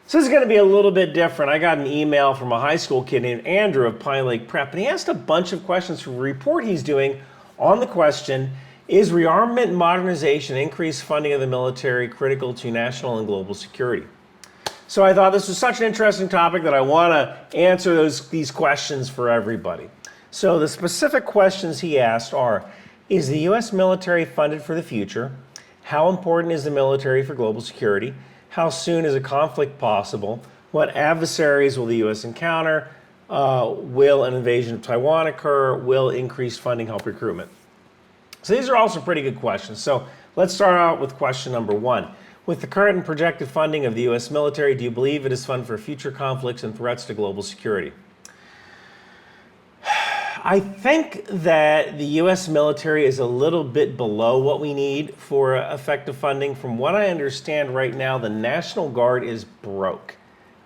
So this is going to be a little bit different. I got an email from a high school kid named Andrew of Pine Lake Prep, and he asked a bunch of questions for a report he's doing on the question, is rearmament and modernization, increased funding of the military critical to national and global security? So I thought this was such an interesting topic that I want to answer these questions for everybody. So the specific questions he asked are, is the U.S. military funded for the future? How important is the military for global security? How soon is a conflict possible? What adversaries will the U.S. encounter? Will an invasion of Taiwan occur? Will increased funding help recruitment? So these are also pretty good questions. So let's start out with question number one. With the current and projected funding of the U.S. military, do you believe it is funded for future conflicts and threats to global security? I think that the U.S. military is a little bit below what we need for effective funding. From what I understand right now, the National Guard is broke.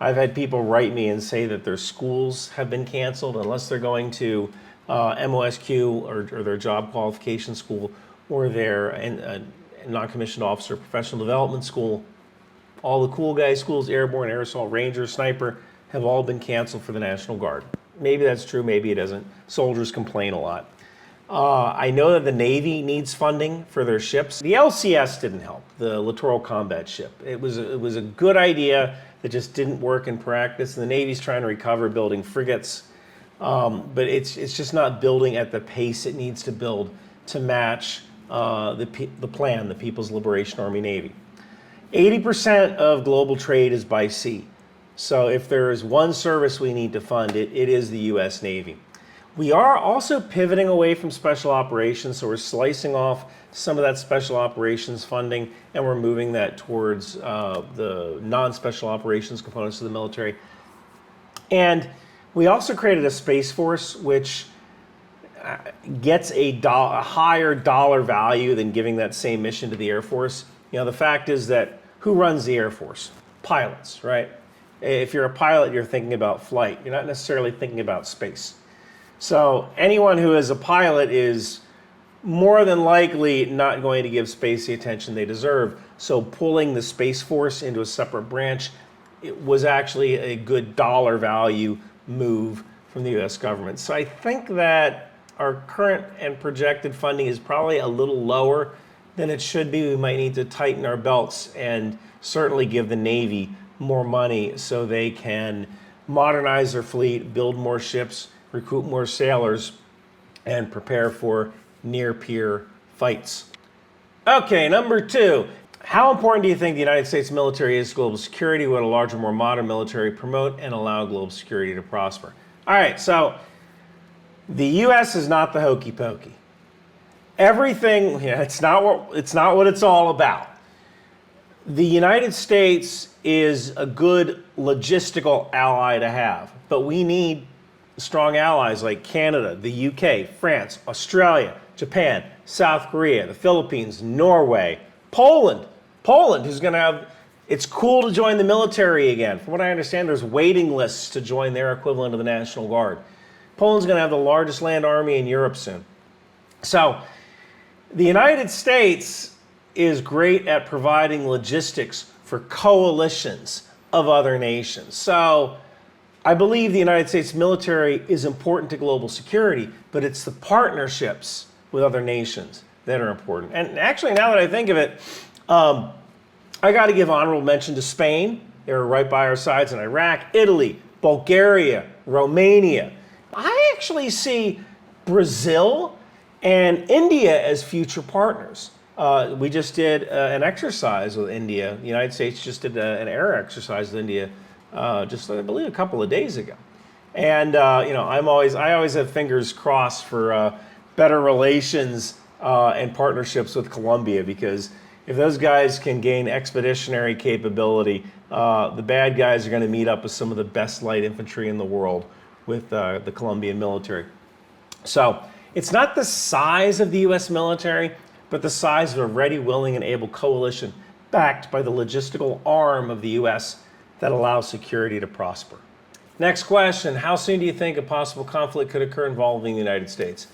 I've had people write me and say that their schools have been canceled unless they're going to MOSQ or their job qualification school or their non-commissioned officer professional development school. All the cool guy schools, airborne, air assault, ranger, sniper, have all been canceled for the National Guard. Maybe that's true, maybe it isn't. Soldiers complain a lot. I know that the Navy needs funding for their ships. The LCS didn't help, the Littoral Combat Ship. It was a good idea that just didn't work in practice. And the Navy's trying to recover building frigates, but it's just not building at the pace it needs to build to match the plan, the People's Liberation Army Navy. 80% of global trade is by sea. So if there is one service we need to fund, it is the U.S. Navy. We are also pivoting away from special operations, so we're slicing off some of that special operations funding and we're moving that towards the non-special operations components of the military. And we also created a Space Force, which gets a higher dollar value than giving that same mission to the Air Force. You know, the fact is that who runs the Air Force? Pilots, right? If you're a pilot, you're thinking about flight. You're not necessarily thinking about space. So anyone who is a pilot is more than likely not going to give space the attention they deserve. So pulling the Space Force into a separate branch, it was actually a good dollar value move from the U.S. government. So I think that our current and projected funding is probably a little lower than it should be. We might need to tighten our belts and certainly give the Navy more money so they can modernize their fleet, build more ships, recruit more sailors, and prepare for near-peer fights. Okay, number two. How important do you think the United States military is to global security? Would a larger, more modern military promote and allow global security to prosper? All right, so the U.S. is not the hokey pokey. Everything, it's not what it's all about. The United States is a good logistical ally to have, but we need strong allies like Canada, the UK, France, Australia, Japan, South Korea, the Philippines, Norway, Poland, who's going to have, it's cool to join the military again. From what I understand, there's waiting lists to join their equivalent of the National Guard. Poland's going to have the largest land army in Europe soon. So the United States is great at providing logistics for coalitions of other nations. So I believe the United States military is important to global security, but it's the partnerships with other nations that are important. And actually, now that I think of it, I got to give honorable mention to Spain. They were right by our sides in Iraq, Italy, Bulgaria, Romania. I actually see Brazil and India as future partners. We just did an exercise with India. The United States just did an air exercise with India just, I believe, a couple of days ago. And I always have fingers crossed for better relations and partnerships with Colombia, because if those guys can gain expeditionary capability, the bad guys are going to meet up with some of the best light infantry in the world with the Colombian military. So it's not the size of the U.S. military, but the size of a ready, willing, and able coalition backed by the logistical arm of the U.S. that allows security to prosper. Next question, how soon do you think a possible conflict could occur involving the United States?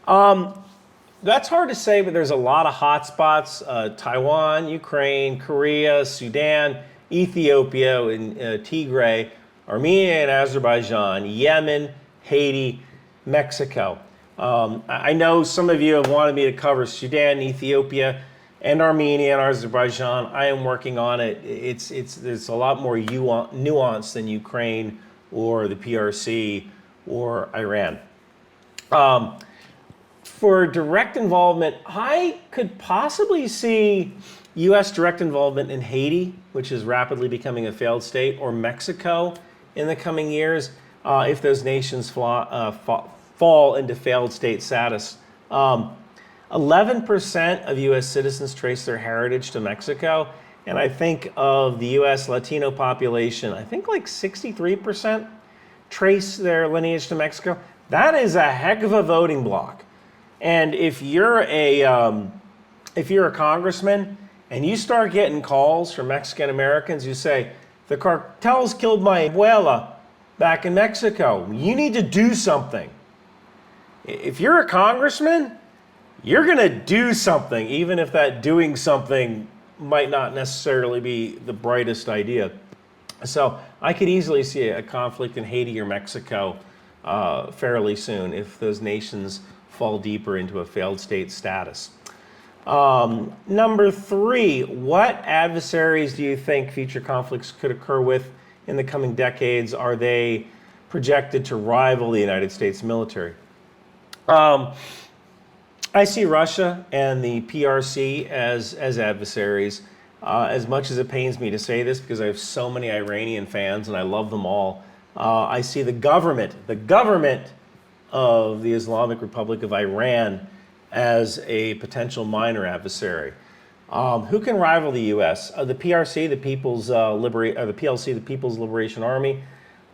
That's hard to say, but there's a lot of hot spots. Taiwan, Ukraine, Korea, Sudan, Ethiopia and Tigray, Armenia and Azerbaijan, Yemen, Haiti, Mexico. I know some of you have wanted me to cover Sudan, Ethiopia, and Armenia and Azerbaijan. I am working on it. There's a lot more nuance than Ukraine or the PRC or Iran. For direct involvement, I could possibly see U.S. direct involvement in Haiti, which is rapidly becoming a failed state, or Mexico in the coming years, if those nations fall into failed state status. 11% of U.S. citizens trace their heritage to Mexico, and I think of the U.S. Latino population, I think like 63% trace their lineage to Mexico. That is a heck of a voting bloc. And if you're a congressman and you start getting calls from Mexican Americans who say, the cartels killed my abuela back in Mexico, you need to do something. If you're a congressman, you're going to do something, even if that doing something might not necessarily be the brightest idea. So I could easily see a conflict in Haiti or Mexico fairly soon if those nations fall deeper into a failed state status. Number 3, what adversaries do you think future conflicts could occur with in the coming decades? Are they projected to rival the United States military? I see Russia and the PRC as adversaries. As much as it pains me to say this because I have so many Iranian fans and I love them all, I see the government of the Islamic Republic of Iran as a potential minor adversary. Who can rival the U.S.? The PRC, the PLC, the People's Liberation Army.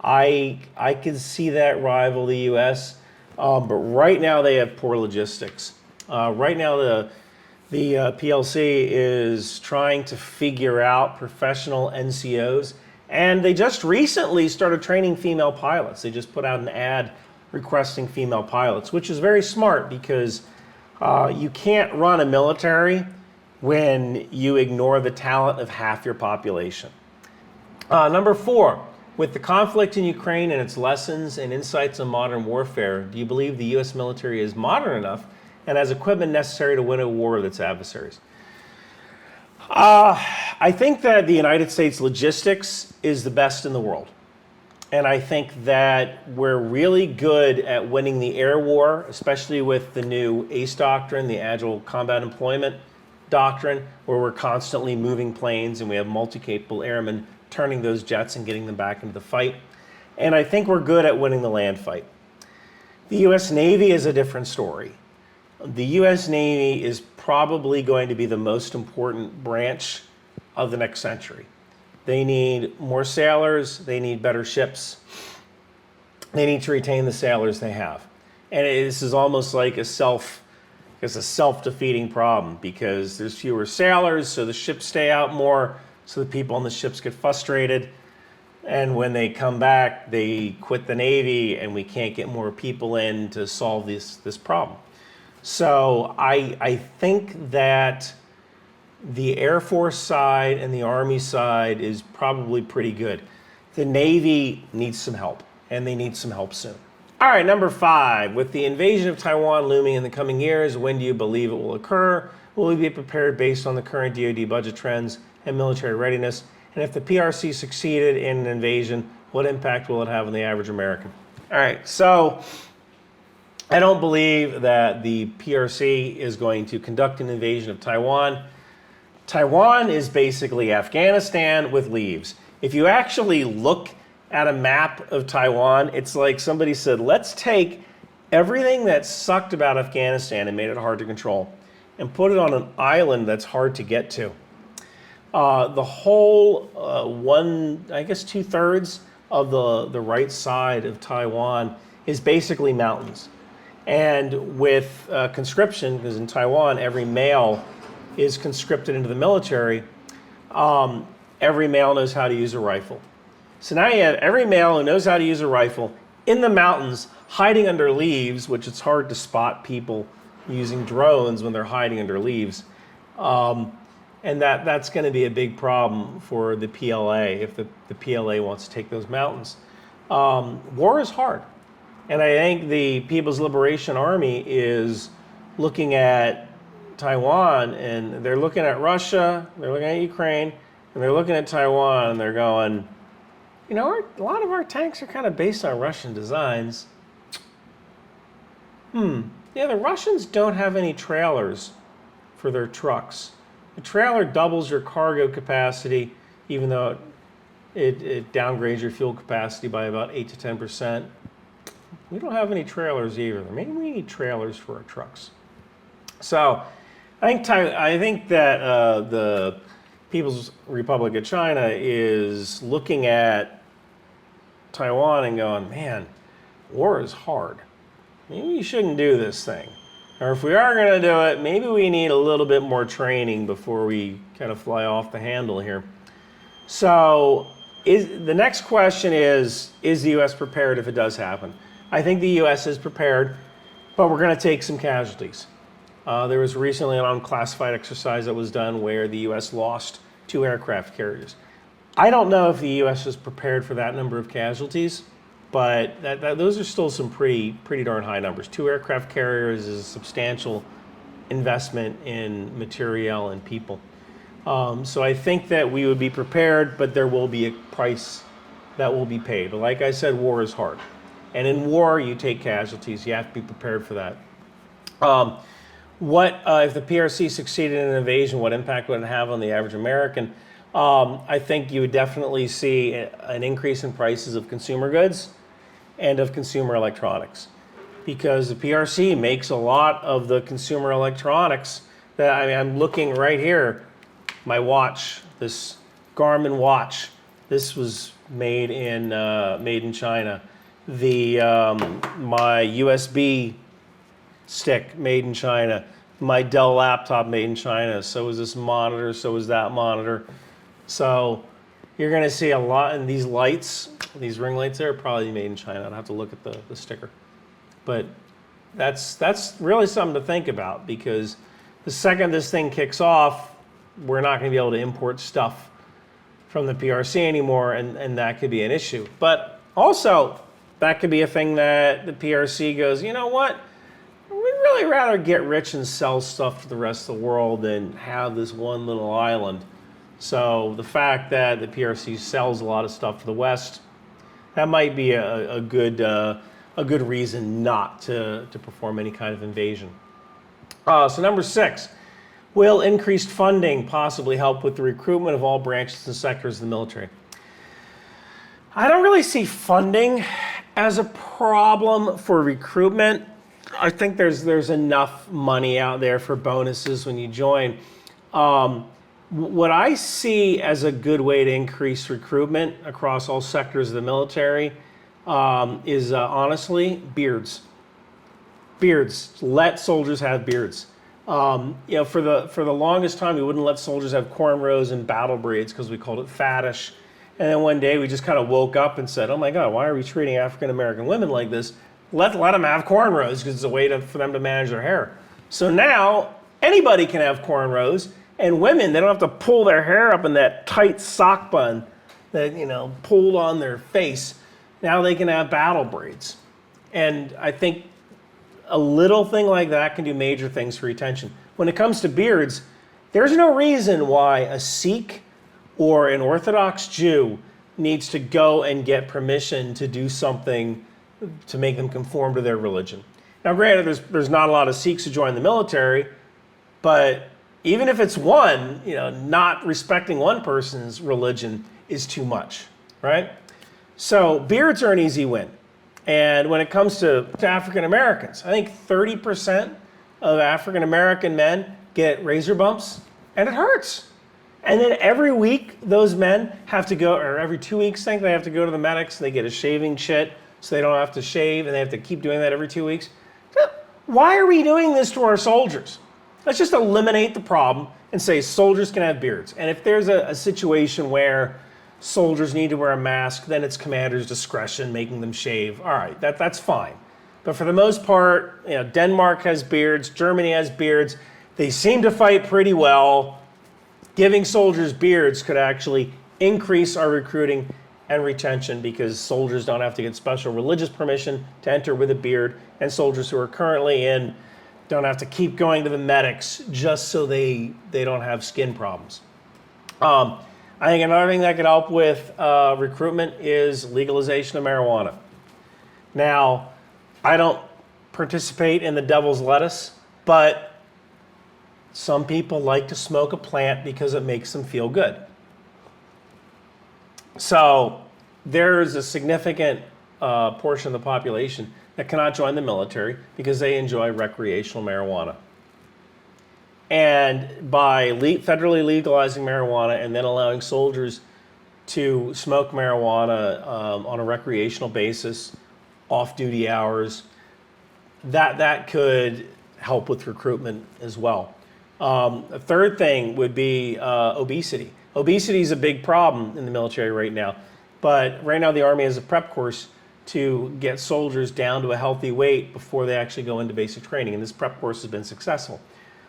I can see that rival the U.S., but right now they have poor logistics. Right now the PLC is trying to figure out professional NCOs, and they just recently started training female pilots. They just put out an ad requesting female pilots, which is very smart because you can't run a military when you ignore the talent of half your population. Number 4, with the conflict in Ukraine and its lessons and insights on modern warfare, do you believe the U.S. military is modern enough and has equipment necessary to win a war with its adversaries? I think that the United States logistics is the best in the world. And I think that we're really good at winning the air war, especially with the new ACE doctrine, the Agile Combat Employment doctrine, where we're constantly moving planes and we have multi-capable airmen turning those jets and getting them back into the fight. And I think we're good at winning the land fight. The U.S. Navy is a different story. The U.S. Navy is probably going to be the most important branch of the next century. They need more sailors, they need better ships, they need to retain the sailors they have. And this is almost like a self-defeating problem because there's fewer sailors, so the ships stay out more, so the people on the ships get frustrated. And when they come back, they quit the Navy and we can't get more people in to solve this problem. So I think that the Air Force side and the Army side is probably pretty good. The Navy needs some help, and they need some help soon. All right, number 5, with the invasion of Taiwan looming in the coming years, when do you believe it will occur? Will we be prepared based on the current DoD budget trends and military readiness? And if the PRC succeeded in an invasion, what impact will it have on the average American? All right, so I don't believe that the PRC is going to conduct an invasion of Taiwan. Taiwan is basically Afghanistan with leaves. If you actually look at a map of Taiwan, it's like somebody said, let's take everything that sucked about Afghanistan and made it hard to control and put it on an island that's hard to get to. The whole 2/3 of the right side of Taiwan is basically mountains. And with conscription, because in Taiwan, every male is conscripted into the military, every male knows how to use a rifle. So now you have every male who knows how to use a rifle in the mountains, hiding under leaves, which it's hard to spot people using drones when they're hiding under leaves. And that's going to be a big problem for the PLA if the PLA wants to take those mountains. War is hard. And I think the People's Liberation Army is looking at Taiwan, and they're looking at Russia, they're looking at Ukraine, and they're looking at Taiwan, and they're going, you know, a lot of our tanks are kind of based on Russian designs. Yeah, the Russians don't have any trailers for their trucks. The trailer doubles your cargo capacity, even though it downgrades your fuel capacity by about 8 to 10%. We don't have any trailers either. Maybe we need trailers for our trucks. So I think that the People's Republic of China is looking at Taiwan and going, man, war is hard. Maybe we shouldn't do this thing. Or if we are going to do it, maybe we need a little bit more training before we kind of fly off the handle here. So the next question is the U.S. prepared if it does happen? I think the U.S. is prepared, but we're going to take some casualties. There was recently an unclassified exercise that was done where the U.S. lost 2 aircraft carriers. I don't know if the U.S. is prepared for that number of casualties, but those are still some pretty darn high numbers. 2 aircraft carriers is a substantial investment in materiel and people. So I think that we would be prepared, but there will be a price that will be paid. But like I said, war is hard. And in war, you take casualties. You have to be prepared for that. If the PRC succeeded in an invasion, what impact would it have on the average American? I think you would definitely see an increase in prices of consumer goods and of consumer electronics, because the PRC makes a lot of the consumer electronics. I'm looking right here, my watch, this Garmin watch. This was made in China. My USB stick made in China. My Dell laptop made in China. So is this monitor. So is that monitor. So you're going to see a lot in these lights. These ring lights there are probably made in China. I'd have to look at the sticker. But that's really something to think about, because the second this thing kicks off, we're not going to be able to import stuff from the PRC anymore, and that could be an issue. But also, that could be a thing that the PRC goes, you know what? We'd really rather get rich and sell stuff to the rest of the world than have this one little island. So the fact that the PRC sells a lot of stuff to the West, that might be a good reason not to perform any kind of invasion. So number 6, will increased funding possibly help with the recruitment of all branches and sectors of the military? I don't really see funding as a problem for recruitment. I think there's enough money out there for bonuses when you join. What I see as a good way to increase recruitment across all sectors of the military is honestly beards. Beards. Let soldiers have beards. For the longest time, we wouldn't let soldiers have cornrows and battle braids because we called it faddish. And then one day we just kind of woke up and said, oh my God, why are we treating African American women like this? Let them have cornrows because it's a way for them to manage their hair. So now anybody can have cornrows, and women, they don't have to pull their hair up in that tight sock bun that, pulled on their face. Now they can have battle braids. And I think a little thing like that can do major things for retention. When it comes to beards, there's no reason why a Sikh or an Orthodox Jew needs to go and get permission to do something to make them conform to their religion. Now, granted, there's not a lot of Sikhs who join the military, but even if it's one, not respecting one person's religion is too much, right? So beards are an easy win. And when it comes to African Americans, I think 30% of African American men get razor bumps, and it hurts. And then every week, those men have to go, or every 2 weeks, I think they have to go to the medics. They get a shaving kit so they don't have to shave, and they have to keep doing that every 2 weeks. Why are we doing this to our soldiers? Let's just eliminate the problem and say soldiers can have beards. And if there's a situation where soldiers need to wear a mask, then it's commander's discretion making them shave. All right, that's fine. But for the most part, Denmark has beards, Germany has beards. They seem to fight pretty well. Giving soldiers beards could actually increase our recruiting and retention because soldiers don't have to get special religious permission to enter with a beard, and soldiers who are currently in don't have to keep going to the medics just so they don't have skin problems. I think another thing that could help with recruitment is legalization of marijuana. Now, I don't participate in the devil's lettuce, but some people like to smoke a plant because it makes them feel good. So there's a significant portion of the population that cannot join the military because they enjoy recreational marijuana. And by federally legalizing marijuana and then allowing soldiers to smoke marijuana on a recreational basis, off-duty hours, that could help with recruitment as well. A third thing would be obesity. Obesity is a big problem in the military right now, but right now the Army has a prep course to get soldiers down to a healthy weight before they actually go into basic training, and this prep course has been successful.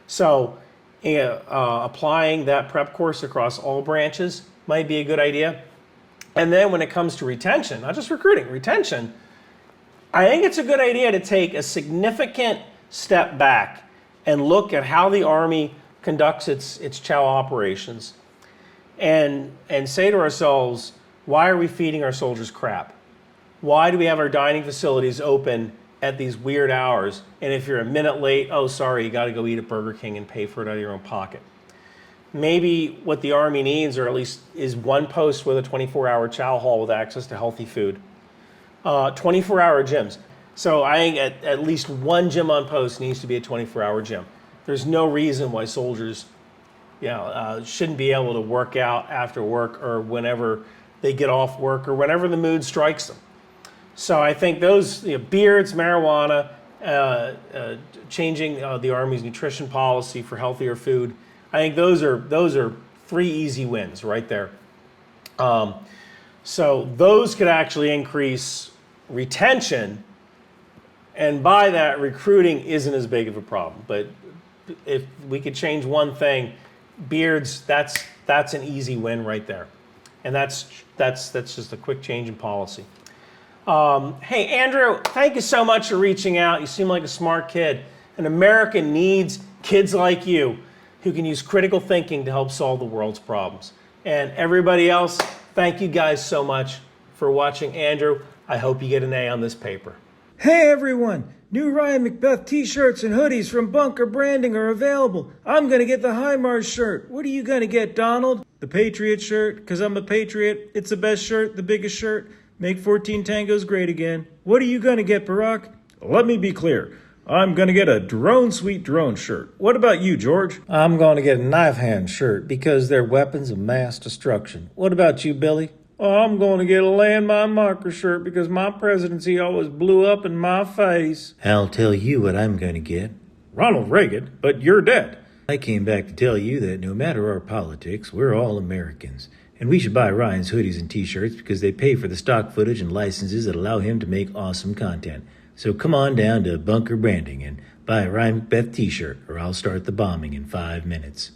So applying that prep course across all branches might be a good idea. And then when it comes to retention, not just recruiting, retention, I think it's a good idea to take a significant step back and look at how the Army conducts its chow operations and say to ourselves, why are we feeding our soldiers crap? Why do we have our dining facilities open at these weird hours? And if you're a minute late, oh, sorry, you got to go eat at Burger King and pay for it out of your own pocket. Maybe what the Army needs, or at least is one post with a 24-hour chow hall with access to healthy food. 24-hour gyms. So I think at least one gym on post needs to be a 24-hour gym. There's no reason why soldiers shouldn't be able to work out after work or whenever they get off work or whenever the mood strikes them. So I think those beards, marijuana, changing the Army's nutrition policy for healthier food, I think those are three easy wins right there. So those could actually increase retention, and by that, recruiting isn't as big of a problem. But if we could change one thing, beards, that's an easy win right there. And that's just a quick change in policy. Hey, Andrew, thank you so much for reaching out. You seem like a smart kid. And America needs kids like you who can use critical thinking to help solve the world's problems. And everybody else, thank you guys so much for watching. Andrew, I hope you get an A on this paper. Hey everyone! New Ryan McBeth t-shirts and hoodies from Bunker Branding are available. I'm gonna get the HIMARS shirt. What are you gonna get, Donald? The Patriot shirt, because I'm a patriot. It's the best shirt, the biggest shirt. Make 14 tangos great again. What are you gonna get, Barack? Let me be clear. I'm gonna get a Drone Sweet Drone shirt. What about you, George? I'm gonna get a Knife Hand shirt because they're weapons of mass destruction. What about you, Billy? Oh, I'm going to get a landmine marker shirt because my presidency always blew up in my face. I'll tell you what I'm going to get. Ronald Reagan, but you're dead. I came back to tell you that no matter our politics, we're all Americans. And we should buy Ryan's hoodies and t-shirts because they pay for the stock footage and licenses that allow him to make awesome content. So come on down to Bunker Branding and buy a Ryan McBeth t-shirt or I'll start the bombing in 5 minutes.